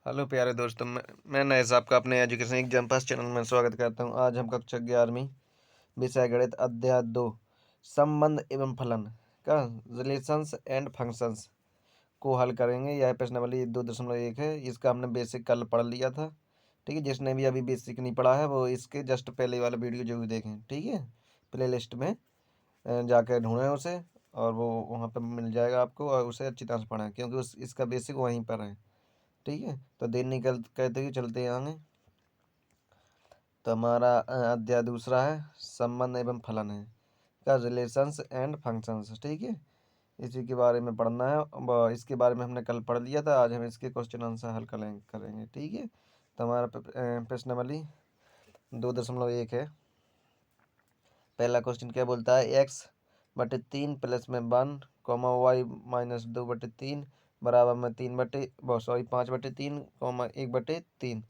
Hello प्यारे दोस्तों, मैं नएस आपका अपने एजुकेशन एग्जाम पास चैनल में स्वागत करता हूँ। आज हम कक्षा 11वीं विषय गणित अध्याय 2 संबंध एवं फलन का रिलेशंस एंड फंक्शंस को हल करेंगे। यह प्रश्नावली 2.1 है। इसका हमने बेसिक कल पढ़ लिया था। ठीक है, जिसने भी अभी बेसिक नहीं पढ़ा है वो इसके जस्ट पहले वाला वीडियो जरूर देखें। ठीक है, प्ले लिस्ट में जाकर ढूंढें उसे और वो वहाँ पर मिल जाएगा आपको, और उसे अच्छी तरह से पढ़ें क्योंकि इसका बेसिक वहीं पर है। ठीक है, तो देर नहीं कहते हुए चलते हैं आगे। तो हमारा अध्याय दूसरा है संबंध एवं फलन है का रिलेशंस एंड फंक्शंस। ठीक है, इसी के बारे में पढ़ना है। इसके बारे में हमने कल पढ़ लिया था। आज हम इसके क्वेश्चन आंसर हल करेंगे। ठीक है, तो हमारा प्रश्नावली 2.1 है। पहला क्वेश्चन क्या बोलता है, x/3 प्लस में 1 कॉमा y-2/3 बराबर में 5/3 कॉमा 1/3।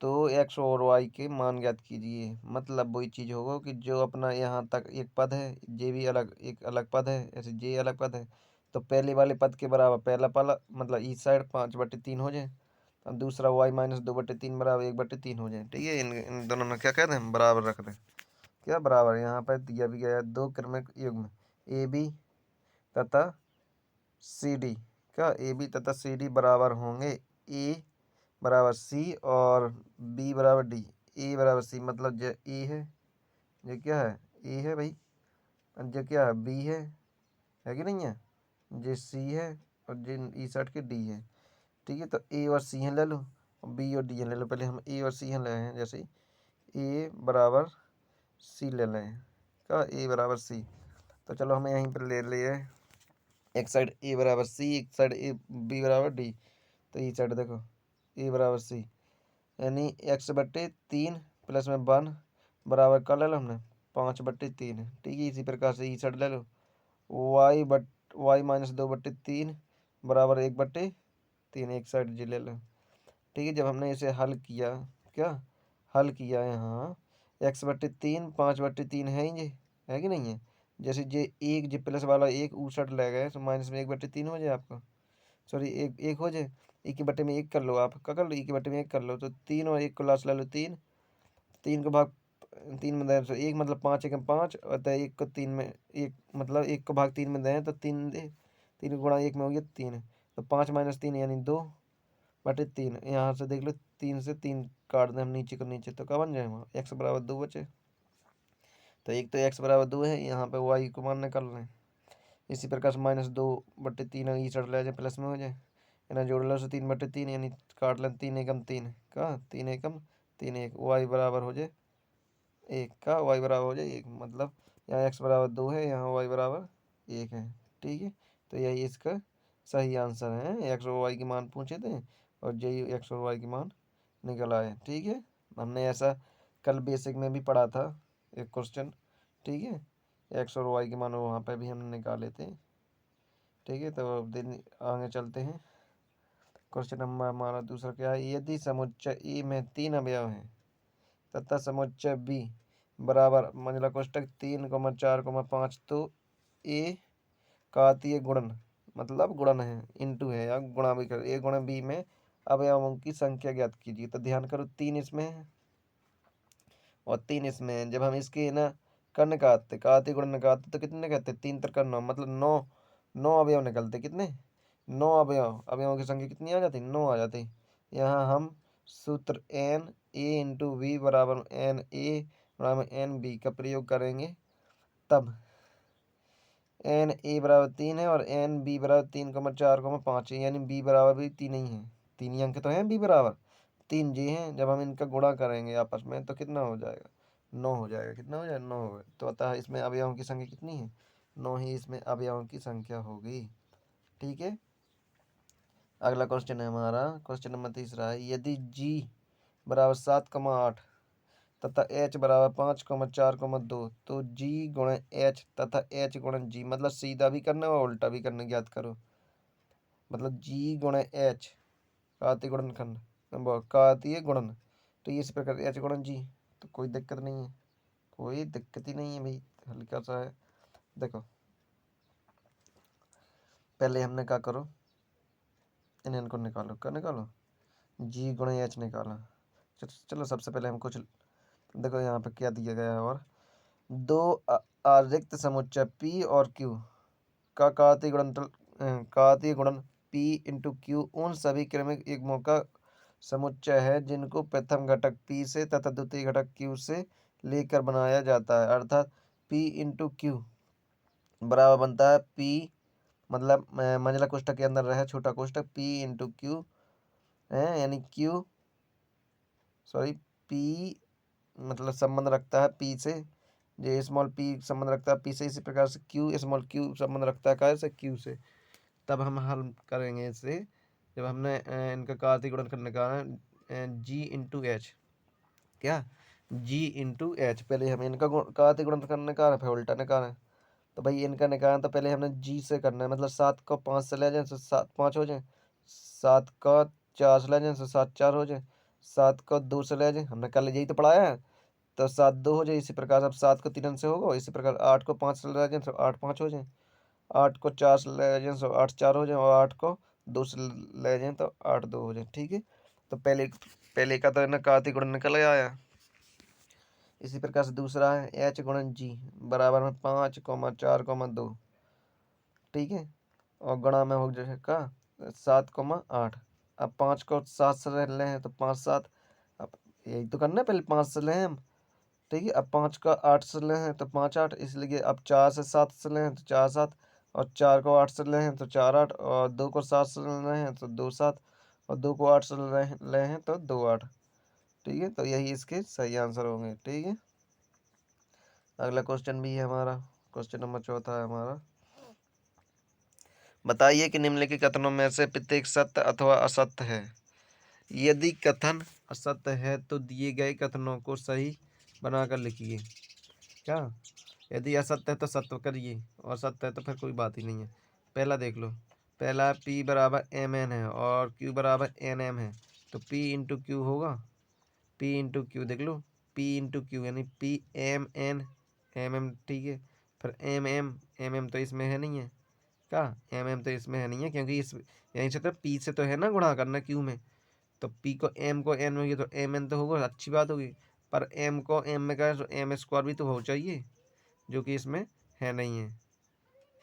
तो x और y के मान ज्ञात कीजिए। मतलब वही चीज़ होगा कि जो अपना यहाँ तक एक पद है, ये भी एक अलग पद है, ऐसे ये अलग पद है। तो पहले वाले पद के बराबर पहला पद मतलब इस साइड 5/3 हो जाए, अब दूसरा y-2/3 बराबर 1/3 हो जाए। ठीक है, इन दोनों में क्या कहते हैं, बराबर रख दें। क्या बराबर, यहाँ पर दिया भी गया है दो क्रमिक युग्म ए बी तथा सी डी का ए बी तथा सी डी बराबर होंगे ए बराबर सी और बी बराबर डी। ए बराबर सी मतलब जो ए है, ये क्या है, ए है भाई, और जो क्या है, बी है कि नहीं है, जे सी है और जे ई सेट के डी है। ठीक है, तो ए और सी है ले लो, और बी और डी है ले लो। पहले हम ए और सी है ले हैं, जैसे ए बराबर सी ले लें का ए बराबर सी। तो चलो हमें यहीं पर ले लिए, एक साइड ए बराबर सी, एक साइड ए बी बराबर डी। तो ई साइड देखो ए बराबर सी, यानी x/3 प्लस में 1 बराबर का ले लो हमने 5/3। ठीक है, इसी प्रकार से ई साइड ले लो y-2/3 बराबर 1/3, एक साइड जी ले लो। ठीक है, जब हमने इसे हल किया, क्या हल किया, यहाँ x/3 5/3 है ही, ये है कि नहीं है। जैसे जे एक जे प्लस वाला एक ऊसट ले गए तो माइनस में 1/3 हो जाए आपका, सॉरी एक एक हो जाए। एक के बटे में एक कर लो, आप क्या कर लो, एक के बटे में एक कर लो, तो 3 और 1 को लास्ट ले लो 3। 3 को भाग 3 में दें तो 1 मतलब 5 एकम 5, और 1 को 3 में एक मतलब 1 को भाग 3 में दें तो 3 दे, 3 गुणा 1 में हो गया 3। तो 5-3 यानी 2/3। यहाँ से देख लो 3 से 3 काट दें हम नीचे को नीचे, तो क्या बन जाए वहाँ x बराबर 2 बचे। तो एक तो x बराबर 2 है, यहाँ पे y को मान निकाल लें। इसी प्रकार से -2/3 ई चढ़ ले जाए, प्लस में हो जाए, यानी जोड़ लो 3/3, यानी काट लें 3 एकम 3 का 3 एकम 3 1 y बराबर हो जाए 1 का y बराबर हो जाए 1। मतलब यहाँ x बराबर 2 है, यहाँ y बराबर 1 है। ठीक है, तो यही इसका सही आंसर है। x और y के मान पूछे थे और यही x और y के मान निकल आए। ठीक है, हमने ऐसा कल बेसिक में भी पढ़ा था एक क्वेश्चन। ठीक है, एक्स और वाई के मान वहाँ पे भी हमने निकाले थे। ठीक है, तो अब दिन आगे चलते हैं। क्वेश्चन नंबर हमारा दूसरा क्या है, यदि समुच्चय ए में 3 अवयव हैं तथा समुच्चय बी बराबर मंझला कोष्टक 3, 4, 5, तो ए का आती है गुणन, मतलब गुणन है, इंटू है या गुणा भी कर, ए गुणा बी में अवयवों की संख्या ज्ञात कीजिए। तो ध्यान करो 3 इसमें है और 3 इसमें है। जब हम इसके ना कर्ण काते गुणन काते तो कितने कहते, 3 × 9 मतलब 9 अवयव निकलते। कितने, 9 अवयवों की संख्या कितनी आ जाती, 9 आ जाती। यहाँ हम सूत्र एन ए इंटू वी बराबर एन ए बराबर एन बी का प्रयोग करेंगे। तब एन ए बराबर 3 है और एन बी बराबर 3, 4, 5 है, यानी बी बराबर भी 3 ही है। 3 ही अंक तो हैं बी बराबर 3 जी हैं। जब हम इनका गुणा करेंगे आपस में तो कितना हो जाएगा, 9 हो जाएगा। कितना हो जाएगा, 9 हो गया। तो अतः इसमें अवयवों की संख्या कितनी है, 9 ही इसमें अवयवों की संख्या होगी। ठीक है, अगला क्वेश्चन है हमारा, क्वेश्चन नंबर तीसरा है, यदि g बराबर 7, 8 तथा h बराबर 5, 4, 2 तो g गुणा h तथा h गुणा g, मतलब सीधा भी करना और उल्टा भी करना, ज्ञात करो। मतलब g गुणा h का आती गुणन खंड का आती है गुणन, तो ये इस प्रकार h गुणा g, तो कोई दिक्कत नहीं है, कोई दिक्कत ही नहीं है भाई, हल्का सा है। देखो पहले हमने क्या करो, इनको निकालो, क्या निकालो, जी गुणे एच निकाला। चलो सबसे पहले हम कुछ देखो यहाँ पे क्या दिया गया है। और दो अरिक्त समुच्चय पी और क्यू का कार्तीय गुणन पी इंटू क्यू उन सभी क्रमिक युग्मों का समुच्चय है जिनको प्रथम घटक पी से तथा द्वितीय घटक क्यू से लेकर बनाया जाता है। अर्थात पी इंटू क्यू बराबर बनता है पी, मतलब मंझला कोष्ठक के अंदर रहे छोटा कोष्ठक, पी इंटू क्यू है, यानी क्यू सॉरी पी मतलब संबंध रखता है पी से, जो स्मॉल पी संबंध रखता है पी से, इसी प्रकार से क्यू स्मॉल क्यू संबंध रखता है कैसे, क्यू से। तब हम हल करेंगे इससे, जब हमने इनका कार्तीय गुणन करने का है जी इंटू एच, क्या जी इंटू एच, पहले हमें इनका कार्तीय गुणन करने का है, फिर उल्टा निकालना है। तो भाई इनका निकालना तो पहले हमने जी से करना है, मतलब 7 को 5 से ले जाए तो 7 5 हो जाए, 7 को 4 से ले जाए तो 7 4 हो जाए, 7 को 2 से ले जाए, हमने कल यही तो पढ़ाया है, तो 7 2 हो जाए। इसी प्रकार से अब 7 को 3 से होगा, इसी प्रकार 8 को 5 से ले जाए तो 8 5 हो जाए, 8 को 4 से ले जाए तो 8 4 हो जाए, और 8 को 2 से ले जाए तो 8 2 हो जाए। ठीक है, तो पहले पहले का तो ना कार्तीय गुणन निकल आया। इसी प्रकार से दूसरा है एच गुणन जी बराबर में 5,4,2, ठीक है, और गुणा में हो जाएगा 7,8। अब 5 को 7 से ले हैं तो 5 7, अब यही तो करना है, पहले 5 से ले हैं हम, ठीक है। अब 5 का 8 से ले हैं तो 5 8, इसलिए अब 4 से 7 से ले हैं तो 4 7, और 4 को 8 से ले हैं तो 4 8, और 2 को 7 से ले हैं तो 2 7, और 2 को 8 से ले हैं तो 2 8। ठीक है, तो यही इसके सही आंसर होंगे। ठीक है, अगला क्वेश्चन भी है हमारा, क्वेश्चन नंबर चौथा है हमारा। बताइए कि निम्नलिखित कथनों में से प्रत्येक सत्य अथवा असत्य है। यदि कथन असत्य है तो दिए गए कथनों को सही बनाकर लिखिए। क्या, यदि असत्य है तो सत्य करिए, और सत्य है तो फिर कोई बात ही नहीं है। पहला देख लो, पहला P बराबर एम एन है और Q बराबर एन एम है, तो P इंटू क्यू होगा, P इंटू क्यू देख लो, P इंटू क्यू यानी P M N M M, ठीक है। फिर एम एम तो इसमें है नहीं है, क्या एम एम तो इसमें है नहीं है, क्योंकि इस यहीं से तो पी से तो है ना गुणा करना क्यू में, तो पी को एम को एन में तो एम एन तो होगा, अच्छी बात होगी। पर एम को एम में का तो एम स्क्वायर भी तो हो चाहिए, जो कि इसमें है नहीं है,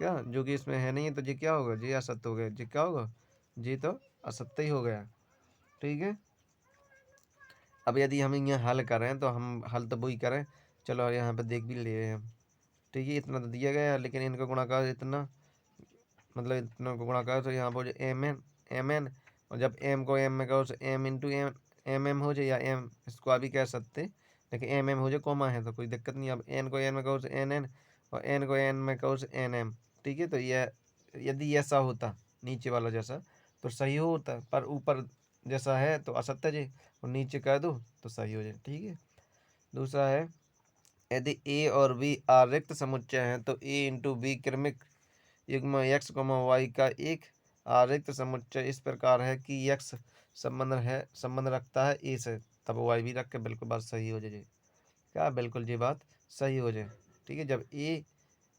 क्या जो कि इसमें है नहीं है, तो ये क्या होगा, ये असत्य हो गया, ये क्या होगा, ये तो असत्य ही हो गया। ठीक है, अब यदि हम यहाँ हल करें तो हम हल तो वही करें, चलो यहाँ पे देख भी ले रहे हैं हम। ठीक है, इतना तो दिया गया है, लेकिन इनका गुणाकार इतना, मतलब इतना को गुणा करो तो यहाँ पर एम एन, और जब एम को एम में करो तो M into M M M हो जाए, या एम इसको अभी कह सकते, लेकिन एम एम हो जाए कोमा है तो कोई दिक्कत नहीं। अब एन को एन में कहो तो एन एन, और एन को एन में कहो तो एन एम। ठीक है, तो यह यदि ऐसा होता नीचे वाला जैसा तो सही होता, पर ऊपर जैसा है तो असत्य जी, और नीचे कह दो तो सही हो जाए। ठीक है, दूसरा है यदि ए और बी आरिक्त समुच्चय हैं तो ए इंटू बी क्रमिक युग्म एक्स वाई का एक आरिक्त समुच्चय इस प्रकार है कि एक्स संबंध रखता है ए से, तब वाई भी रख के बिल्कुल बात सही हो जाए। क्या बिल्कुल ये बात सही हो जाए। ठीक है, जब ए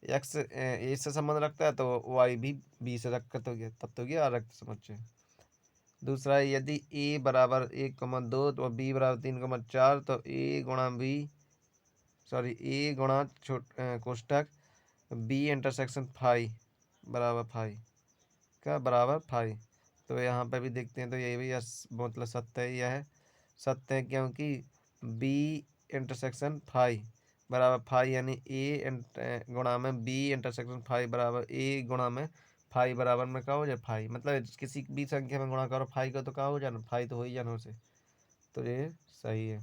एक्स ए से संबंध रखता है तो वाई भी बी से रख कर तो गया, तब तो गया आरिक्त समुच्चय। दूसरा है यदि ए बराबर 1,2 तो बी बराबर 3,4, तो ए गुणा बी सॉरी ए गुणा कोष्ठक बी इंटरसेक्शन फाई बराबर फाई, क्या बराबर फाई। तो यहाँ पे भी देखते हैं तो ये भी मतलब सत्य है, यह है सत्य है, क्योंकि बी इंटरसेक्शन फाई बराबर फाई, यानी ए गुणा में बी इंटरसेक्शन फाई बराबर ए गुणा में फाई बराबर में क्या हो जाए फाई, मतलब किसी भी संख्या में गुणा करो फाई का तो क्या हो जाना, फाई तो हो ही जाना उसे, तो ये सही है।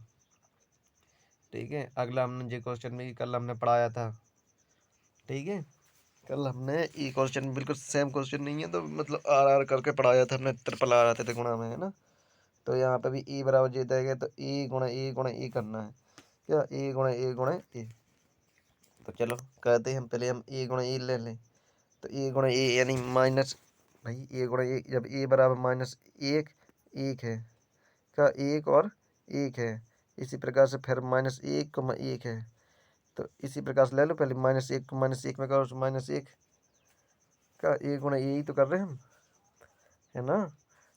ठीक है, अगला हमने ये क्वेश्चन भी कल हमने पढ़ाया था। ठीक है, कल हमने ये क्वेश्चन बिल्कुल सेम क्वेश्चन नहीं है, तो मतलब आर आर करके पढ़ाया था हमने, ट्रिपल आर आते थे गुणा में, है ना। तो यहाँ पे भी ए बराबर जे दिया गया, तो ए करना है, क्या ए गुणा ए। तो चलो कहते हैं हम पहले हम ए गुणा ए ले लें, तो ए गुणा ए यानी माइनस, भाई ए गुणा ए जब ए बराबर माइनस एक एक है, क्या एक और एक है, इसी प्रकार से फिर माइनस एक को एक है, तो इसी प्रकार से ले लो, पहले माइनस एक को माइनस एक में करो तो माइनस एक, का ए गुणा यही तो कर रहे हैं हम, है ना।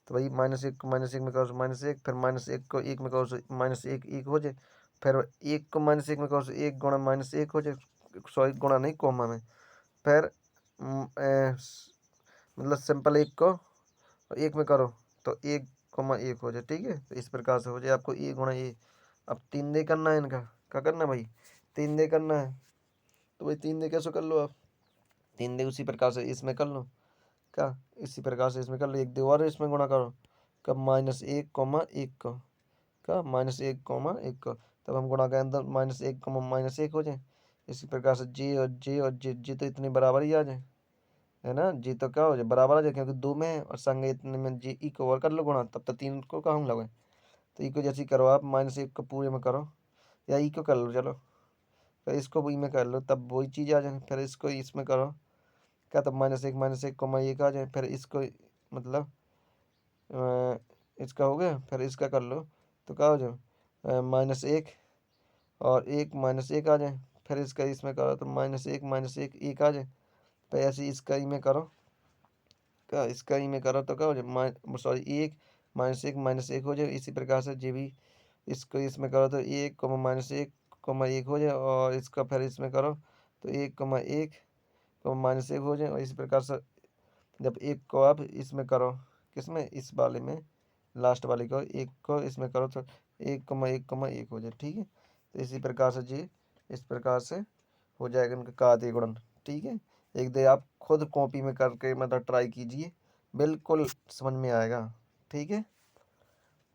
तो भाई माइनस एक को माइनस एक में करो माइनस एक, फिर माइनस एक को एक में करो माइनस एक एक हो जाए, फिर एक को माइनस एक में करो एक गुणा माइनस एक हो जाए, सॉरी गुणा नहीं कॉमा में, फिर मतलब सिंपल एक को एक में करो तो एक कोमा एक हो जाए। ठीक है, तो इस प्रकार से हो जाए आपको ए गुणा ए। अब 3 दे करना है इनका, क्या करना है भाई, 3 दे करना है, तो भाई 3 दे कैसे कर लो आप, 3 दे उसी प्रकार से इसमें कर लो, क्या इसी प्रकार से इसमें कर लो, एक दे और इसमें गुणा करो, कब माइनस एक कोमा एक को, क्या माइनस एक कोमा एक को, तब हम गुणा के अंदर माइनस एक कोमा माइनस एक हो जाए। इसी प्रकार से जे और जे तो इतने बराबर ही आ जाए, है ना, जी तो क्या हो जाए बराबर आ जाए, क्योंकि दो में है और संग इतने में जी ई को और कर लो गुणा, तब तो 3 को कहाँ लगे। तो ई को जैसे ही करो आप माइनस एक को पूरे में करो, या ई को कर लो चलो, फिर इसको ई में कर लो तब वही चीज़ आ जाए, फिर इसको इसमें करो, क्या तब माइनस एक कोमा एक आ जाए, फिर इसको मतलब इसका हो गया, फिर इसका कर लो तो क्या हो जाए माइनस एक और एक माइनस एक आ जाए, फिर इसका इसमें करो तो माइनस एक एक आ जाए, फिर ऐसे ही इसका ई में करो, क्या इसका ई में करो तो क्या हो जाए सॉरी एक माइनस एक हो जाए। इसी प्रकार से जे भी इसको इसमें करो तो एक कोमा माइनस एक हो जाए, और इसका फिर इसमें करो तो एक कोमा एक कोमा माइनस एक हो जाए, और इसी प्रकार से जब एक को आप इसमें करो, किसमें इस वाले में लास्ट वाले को एक को इसमें करो तो एक कोमा एक हो जाए। ठीक है, तो इसी प्रकार से जी इस प्रकार से हो जाएगा इनका घातीय गुणन। ठीक है, एक दे आप खुद कॉपी में करके मतलब ट्राई कीजिए, बिल्कुल समझ में आएगा। ठीक है,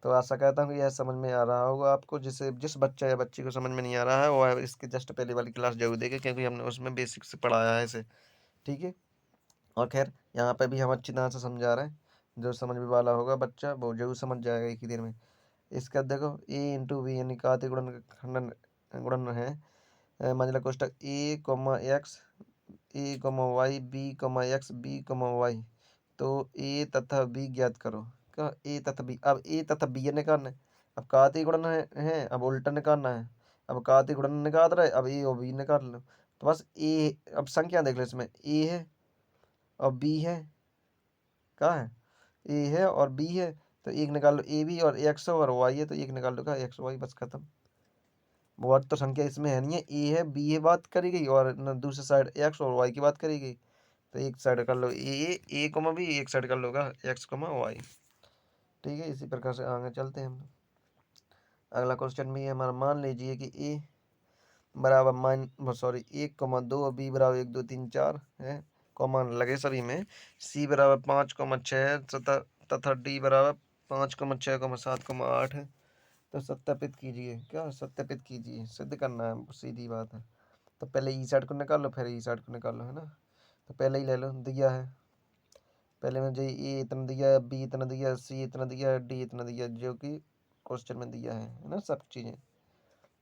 तो आशा करता हूँ कि यह समझ में आ रहा होगा आपको, जिसे जिस बच्चा या बच्ची को समझ में नहीं आ रहा है वो इसके जस्ट पहले वाली क्लास जरूर देखे, क्योंकि हमने उसमें बेसिक से पढ़ाया है इसे। ठीक है, और खैर यहाँ पे भी हम अच्छी तरह से समझा रहे हैं, जो समझ में वाला होगा बच्चा वो जरूर समझ जाएगा एक ही दिन में। इसका देखो ए इंटू बी यानी घातीय गुणन का खंडन गुणन है, मंझला कोष्टक a comma x a comma y b comma x b comma y, तो ए तथा बी ज्ञात करो। क्या ए तथा बी, अब ए तथा बी निकालना है, अब घातीय गुणन है अब उल्टा निकालना है, अब घातीय गुणन निकाल रहे अब ए और बी निकाल लो, तो बस ए अब संख्या देख लो, इसमें ए है और बी है, क्या है ए है और बी है, तो एक निकाल लो ए बी, और एक्स और वाई है तो एक निकाल लो क्या एक्स वाई, बस खत्म। वो तो संख्या इसमें है नहीं है, ए है बी है बात करी गई, और दूसरी साइड एक्स और वाई की बात करी गई, तो एक साइड कर लो ए कोमा बी, एक साइड कर लो का एक्स कोमा वाई। ठीक है, इसी प्रकार से आगे चलते हैं हम। अगला क्वेश्चन भी है हमारा, मान लीजिए कि ए बराबर सॉरी 1,2 बी बराबर 1 2 3 4 है, कॉमन लगे सभी में, सी बराबर 5,6 तथा डी बराबर 5,6,7,8 है, तो सत्यापित कीजिए, क्या सत्यापित कीजिए, सिद्ध करना है, सीधी बात है। तो पहले ई साइड को निकाल लो फिर ई साइड को निकाल लो, है ना, तो पहले ही ले लो, दिया है पहले मुझे ए इतना दिया, बी इतना दिया, सी इतना दिया, डी इतना दिया, जो कि क्वेश्चन में दिया है ना सब चीज़ें।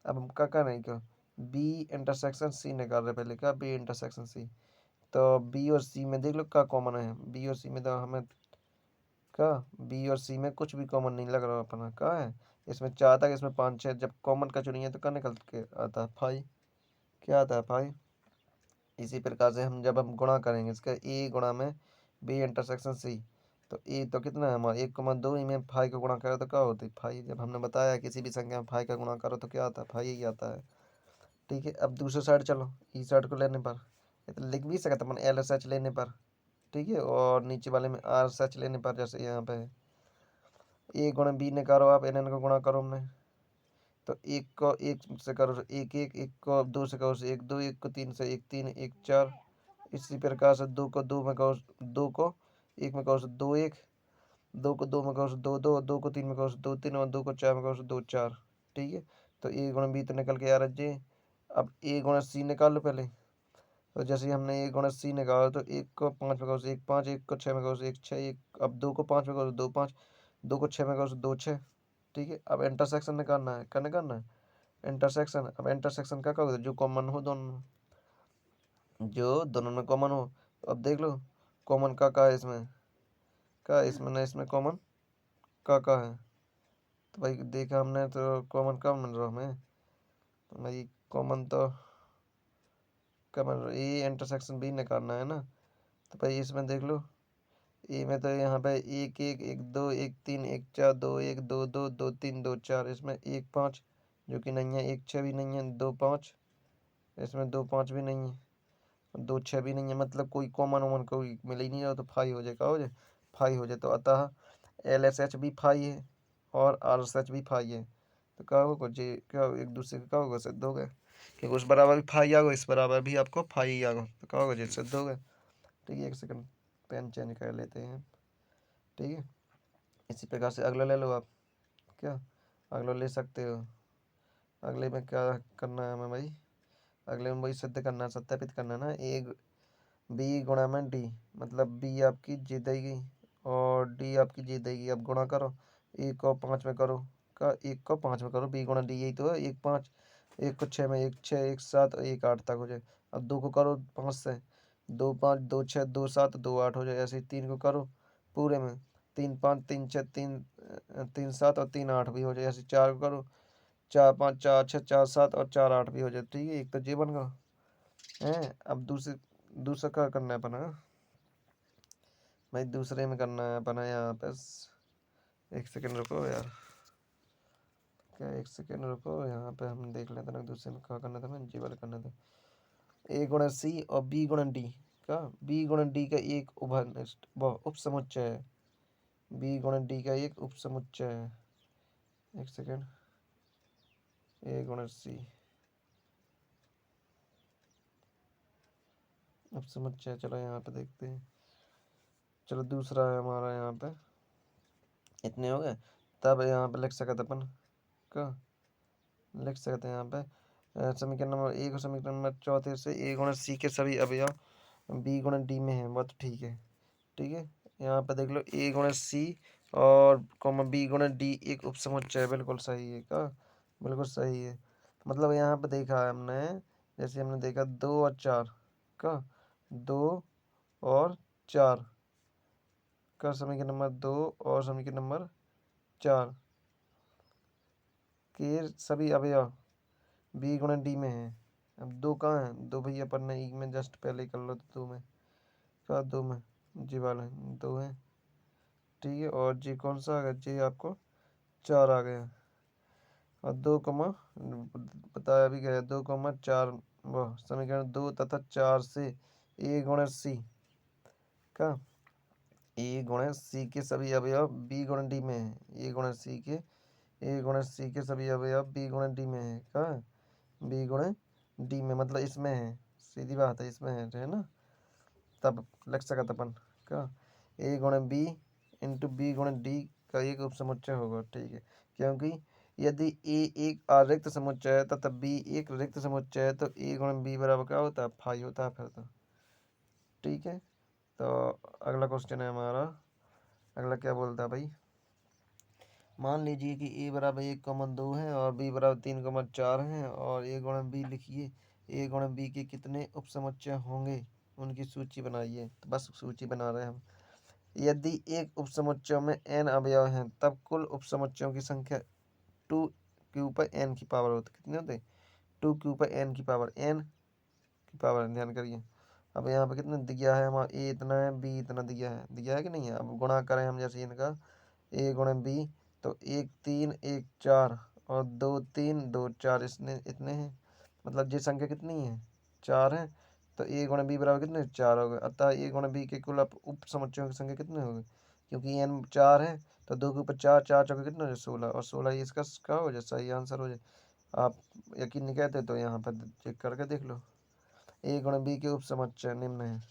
अब हम क्या कर रहे हैं, क्यों बी इंटरसेक्शन सी निकाल रहे हैं, पहले क्या बी इंटरसेक्शन सी, तो बी और सी में देख लो क्या कॉमन है, बी और सी में तो हमें क्या बी और सी में कुछ भी कॉमन नहीं लग रहा अपना, क्या है इसमें 4 था इसमें 5 6, जब कॉमन का चुनिए तो क्या निकल के आता है 5, क्या आता है 5। इसी प्रकार से हम जब हम गुणा करेंगे इसका ए गुणा में बी इंटरसेक्शन सी, तो ए तो कितना है हमारा 1,2 ही में 5 का गुणा करो तो क्या होती है 5, जब हमने बताया किसी भी संख्या में 5 का गुणा करो तो क्या आता है 5 ही आता है। ठीक है, अब दूसरे साइड चलो, ई साइड को लेने पर ये तो लिख भी सकते अपन एल एस एच लेने पर, ठीक है, और नीचे वाले में आर एस एच लेने पर, जैसे यहाँ पे है ए गुणा बी ने करो आप एन एन को गुणा करो हमने, तो एक को एक से करो तो एक एक, एक को दो से करो तो एक दो, एक को तीन से एक तीन एक चार, इसी प्रकार से दो को दो में कहो, दो को एक में कहो तो दो एक, दो को दो में कहो तो दो दो, दो को तीन में कहो तो दो तीन, और दो को चार में कहो तो दो चार। ठीक है, तो ए गुणा बी तो निकल के आ रहा है जी। अब ए गुणा सी निकाल लो पहले, तो जैसे ही हमने ए गुणा सी निकाला तो एक को पाँच में कहो तो एक पाँच, एक को छः में कहो तो एक छः, एक अब दो को पाँच में कहो तो दो पाँच, दो को छः में कहो तो दो छः। ठीक है, अब इंटरसेक्शन निकालना है, क्या निकालना है इंटरसेक्शन। अब इंटरसेक्शन क्या कहोगे, जो कॉमन हो दोनों में, जो दोनों में कॉमन हो, तो अब देख लो कॉमन का है इसमें, का है इसमें ना, इसमें कॉमन का है, तो भाई देखा हमने तो कॉमन का मिल रहा हमें, तो भाई कॉमन तो क्या मिल रहा है, ए इंटरसेक्शन बी निकालना है ना, तो भाई इसमें देख लो ए में तो यहाँ पे 1 1 1 2 1 3 1 4 2 1 2 2 2 3 2 4, इसमें 1 5 जो कि नहीं है, 1 6 भी नहीं है, 2 5, इसमें 2 5 भी नहीं है, 2 6 भी नहीं है, मतलब कोई कॉमन वॉमन कोई मिल ही नहीं रहा, तो फाई हो जाए, क्या हो जाए, फाई हो जाए। तो अतः एल एस एच भी फाई है और आर एस एच भी फाई है। तो क्या होगा जी, क्या एक दूसरे का क्या होगा, सिद्ध हो गए, क्योंकि उस बराबर भी फाई आ गो, इस बराबर भी आपको फाई आ गो, तो क्या होगा जी, सिद्ध हो गए। ठीक है, एक सेकंड पेन चेंज कर लेते हैं। ठीक है, इसी प्रकार से अगला ले लो आप, क्या अगला ले सकते हो। अगले में क्या करना है हमें भाई, अगले में वही सिद्ध करना, सत्यापित करना ना, एक बी गुणा में डी, मतलब बी आपकी जीतेगी और डी आपकी जीतेगी। अब गुणा करो, 1 को 5 में करो, का 1 को 5 में करो, बी गुणा डी, यही तो है, 1 5, 1 को 6 में, 1 6 1 7 और 1 8 तक हो जाए। अब 2 को करो 5 से, 2 5 2 6 2 7 2 8 हो जाए। ऐसे ही 3 को करो पूरे में, 3 5 3 6 3 7 और 3 8 भी हो जाए। ऐसे 4 को करो, 4 5 4 6 4 7 और 4 8 भी हो जाए। ठीक है, एक तो ये बन गया है। अब दूसरे दूसरा क्या करना है अपना भाई, दूसरे में करना है अपना यहाँ पे एक सेकंड रुको यार, क्या एक सेकंड रुको, यहाँ पे हम देख लेते हैं दूसरे में क्या करना था, मैं जी वाले करना था। ए गुणा सी और बी गुणा डी, का बी गुणा डी का एक उभयनिष्ठ वो उप समुच्चय है, बी गुणा डी का एक उप समुच्चय है। एक सेकंड, ए गुणा सी उप समुच्चय, चलो यहाँ पे देखते हैं। चलो दूसरा है हमारा यहाँ पे, इतने हो गए। तब यहाँ पे लिख सकते अपन, का लिख सकते हैं यहाँ पे समीकरण नंबर 1 और समीकरण नंबर 34 से ए गुणा सी के सभी अवयव बी गुणा डी में है, बहुत ठीक है। ठीक है, यहाँ पे देख लो, ए गुणा सी और कॉमा बी गुणा डी एक उपसमुच्चय है, बिल्कुल सही है, का बिल्कुल सही है। मतलब यहाँ पे देखा है हमने, जैसे हमने देखा 2 और 4, का 2 और 4 का समीकरण नंबर 2 और समीकरण नंबर 4 के सभी अवयव बी गुणा डी में है। अब 2 कहाँ है, 2 भैया अपन ने एक में जस्ट पहले ही कर लो, तो 2 में, क्या 2 में जी वाला 2 है। ठीक है, और जी कौन सा आ गया, जी आपको 4 आ गया, और 2 बताया भी गया, 2 4 वह समीकरण 2 तथा 4 से ए गुणा सी, का ए गुणा सी के सभी अवयव बी गुणा डी में है। ए गुणा सी के सभी अवयव बी गुणा डी में है, का बी गुणा डी में, मतलब इसमें है, सीधी बात है, इसमें है ना। तब लग सकता अपन, का ए गुणा बी इंटू बी गुणा डी का एक उपसमुच्चय होगा। ठीक है, क्योंकि यदि ए एक अरिक्त समुच्चय है तथा बी एक रिक्त समुच्चय है, तो ए गुणा बी बराबर क्या होता है, फाई होता है फिर तो। ठीक है, तो अगला क्वेश्चन है हमारा, अगला क्या बोलता है भाई, मान लीजिए कि ए बराबर 1 2 है और बी बराबर 3 4 है, और ए गुणा बी लिखिए, ए गुणा बी के कितने उपसमुच्चय होंगे, उनकी सूची बनाइए। तो बस सूची बना रहे हैं हम। यदि एक उपसमुच्चय में n अवयव हैं, तब कुल उपसमुच्चयों की संख्या 2 के ऊपर n की पावर होती, कितने होते, 2 के ऊपर n की पावर, n की पावर, ध्यान करिए। अब यहाँ पे कितने दिया है हमारा, ए इतना है, बी इतना दिया है कि नहीं है। अब गुणा करें हम जैसे इनका, ए गुणा बी, तो 1 3 1 4 और 2 3 2 4, इसने इतने हैं, मतलब ये संख्या कितनी है, 4 है। तो ए गुणा बी बराबर कितने, 4 हो गए। अतः ए गुणा बी के कुल उप समुच्चयों की संख्या कितने हो गए, क्योंकि एन 4 है, तो 2 के ऊपर 4, 4 चौके कितने हो जाए, 16, और 16 ये इसका क्या हो जाए, सही आंसर हो जाए। आप यकीन नहीं कहते तो यहाँ पर चेक करके देख लो। ए गुणा बी के उप समुच्चय निम्न है।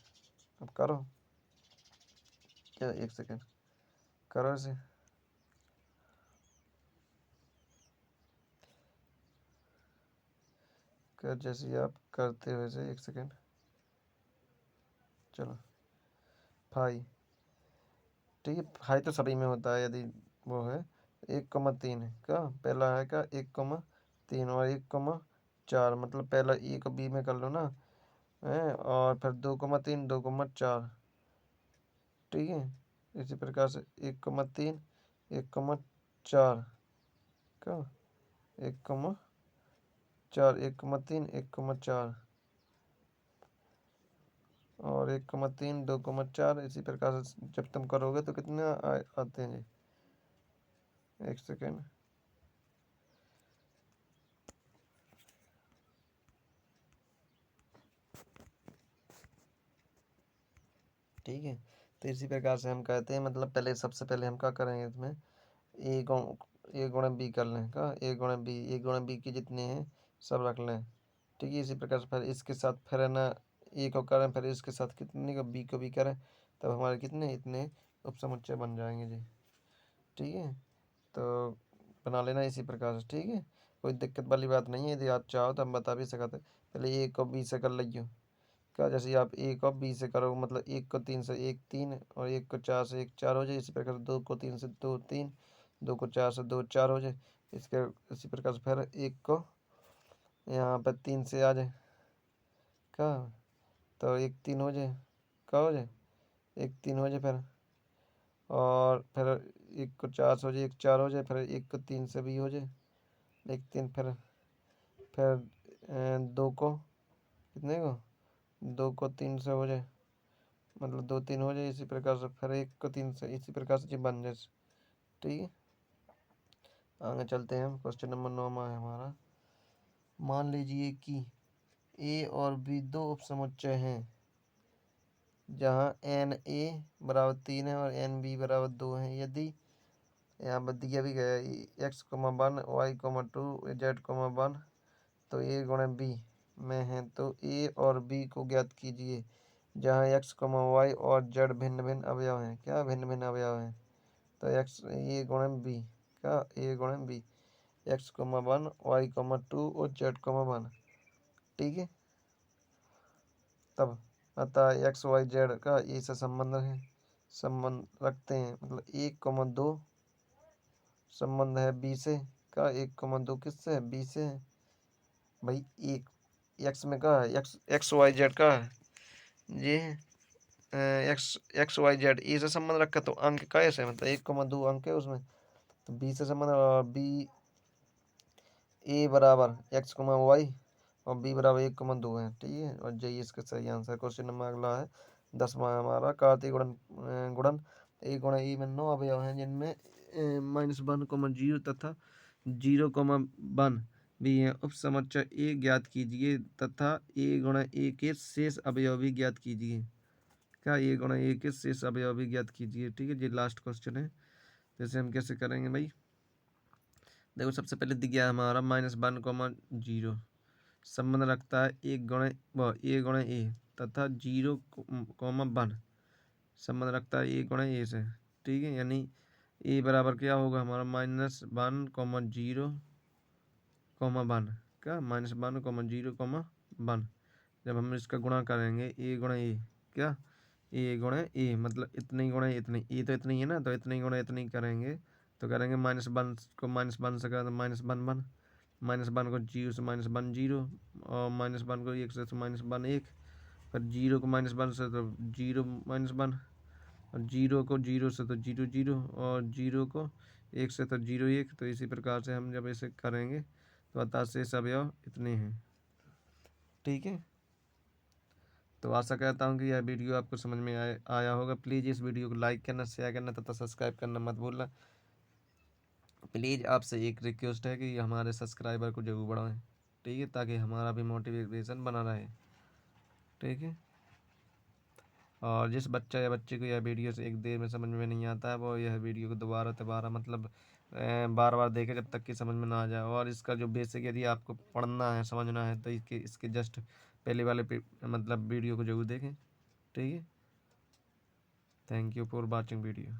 अब करो, क्या एक सेकेंड करो इसे, कर जैसे आप करते हो वैसे, एक सेकेंड, चलो फाई। ठीक है, फाई तो सभी में होता है, यदि वो है 1 3 है, क्या पहला है, क्या 1 3 और 1 4, मतलब पहला ए को बी में कर लो ना, है, और फिर 2 3 2 4। ठीक है, इसी प्रकार से 1 3 1 4, क्या 1 4 1 3 1 4, और 1,3 2,4 इसी प्रकार से जब तुम करोगे तो कितने आते हैं जी? एक सेकेंड। ठीक है, तो इसी प्रकार से हम कहते हैं, मतलब पहले सबसे पहले हम क्या करेंगे इसमें, ए गुणा बी कर लें का, ए गुणा बी के जितने हैं सब रख लें। ठीक है, इसी प्रकार से फिर इसके साथ फिर है ना ए को करें, फिर इसके साथ कितने को बी को भी करें, तब हमारे कितने इतने उपसमुच्चय बन जाएंगे जी। ठीक है, तो बना लेना इसी प्रकार से। ठीक है, कोई दिक्कत वाली बात नहीं है, यदि आप चाहो तो हम बता भी सकते हैं। पहले ए को बी से कर लियो क्या, जैसे आप ए को बी से करो, मतलब 1 को 3 से 1 3, और 1 को 4 से 1 4 हो जाए। इसी प्रकार से 2 को 3 से 2 3, 2 को 4 से 2 4 हो जाए। इसके इसी प्रकार से फिर 1 को यहाँ पर 3 से आ जाए क्या, तो 1 3 हो जाए, क्या हो जाए, 1 3 हो जाए फिर, और फिर 1 को 4 से हो जाए, 1 4 हो जाए, फिर 1 को 3 से भी हो जाए 1 3, फिर 2 को कितने को 2 को 3 से हो जाए, मतलब 2 3 हो जाए। इसी प्रकार से फिर 1 को 3 से, इसी प्रकार से जी बन जाए। ठीक है, आगे चलते हैं हम। क्वेश्चन नंबर 9 में है हमारा, मान लीजिए कि ए और बी दो उपसमुच्चय हैं जहाँ एन ए बराबर 3 है और एन बी बराबर 2 है। यदि यहाँ पर दिया भी गया है x,1 y,2 z,1, तो ए गुणा बी में है, तो ए और बी को ज्ञात कीजिए जहाँ x, y और z भिन्न भिन्न अवयव हैं। क्या भिन्न भिन्न अवयव हैं, तो ए गुणा बी, क्या ए गुणा बी, x,1 y,2 और z,1। ठीक है, तब अतः x y z का ए से संबंध रखते हैं, मतलब 1,2 संबंध है बी से, का 1,2 किससे है, बी से है भाई। एक एक्स में का है, एक्स एक्स वाई जेड का है ये, X X Y Z A से संबंध रखा, तो अंक का ऐसे, मतलब 1,2 अंक है उसमें, तो बी से संबंध, और बी ए बराबर x,y और बी बराबर 1,2 है। ठीक है, और यही इसका सही आंसर। क्वेश्चन नंबर अगला है 10वां हमारा, कार्तीय गुणन ए गुणा ए में 9 अवयव हैं जिनमें -1,0 तथा 0,1 भी है। उपसमुच्चय ए ज्ञात कीजिए तथा ए गुणा ए के शेष अवयव भी ज्ञात कीजिए। क्या ए गुणा ए के शेष अवयव भी ज्ञात कीजिए। ठीक है, ये लास्ट क्वेश्चन है। जैसे हम कैसे करेंगे भाई, देखो सबसे पहले दिया है हमारा -1,0 संबंध रखता है ए गुणा ए तथा 0,1 संबंध रखता है ए गुणा ए से। ठीक है, यानी ए बराबर क्या होगा हमारा -1,0,1, क्या -1,0,1। जब हम इसका गुणा करेंगे ए गुणा ए, क्या ए गुणा ए, मतलब इतने ही गुणा इतने, ए तो इतनी है ना, तो इतने ही गुणा इतनी करेंगे, तो करेंगे -1 को -1 से करें तो -1 -1 को 0 से -1 0, और -1 को 1 से तो -1 1, फिर 0 को -1 से तो 0 -1, और 0 को 0 से तो 0 0, और 0 को 1 से तो 0 1। तो इसी प्रकार से हम जब इसे करेंगे तो अतः शेष अवयव इतने हैं। ठीक है, तो आशा करता हूँ कि यह वीडियो आपको समझ में आया होगा। प्लीज़ इस वीडियो को लाइक करना, शेयर करना तथा सब्सक्राइब करना मत भूलना। प्लीज़ आपसे एक रिक्वेस्ट है कि हमारे सब्सक्राइबर को जरूर बढ़ाएं। ठीक है, ताकि हमारा भी मोटिवेशन बना रहे। ठीक है, और जिस बच्चा या बच्चे को यह वीडियो से एक देर में समझ में नहीं आता है, वो यह वीडियो को दोबारा दोबारा, मतलब बार बार देखे जब तक कि समझ में ना आ जाए। और इसका जो बेसिक यदि आपको पढ़ना है, समझना है, तो इसके इसके जस्ट पहले वाले मतलब वीडियो को जरूर देखें। ठीक है, thank you for watching video.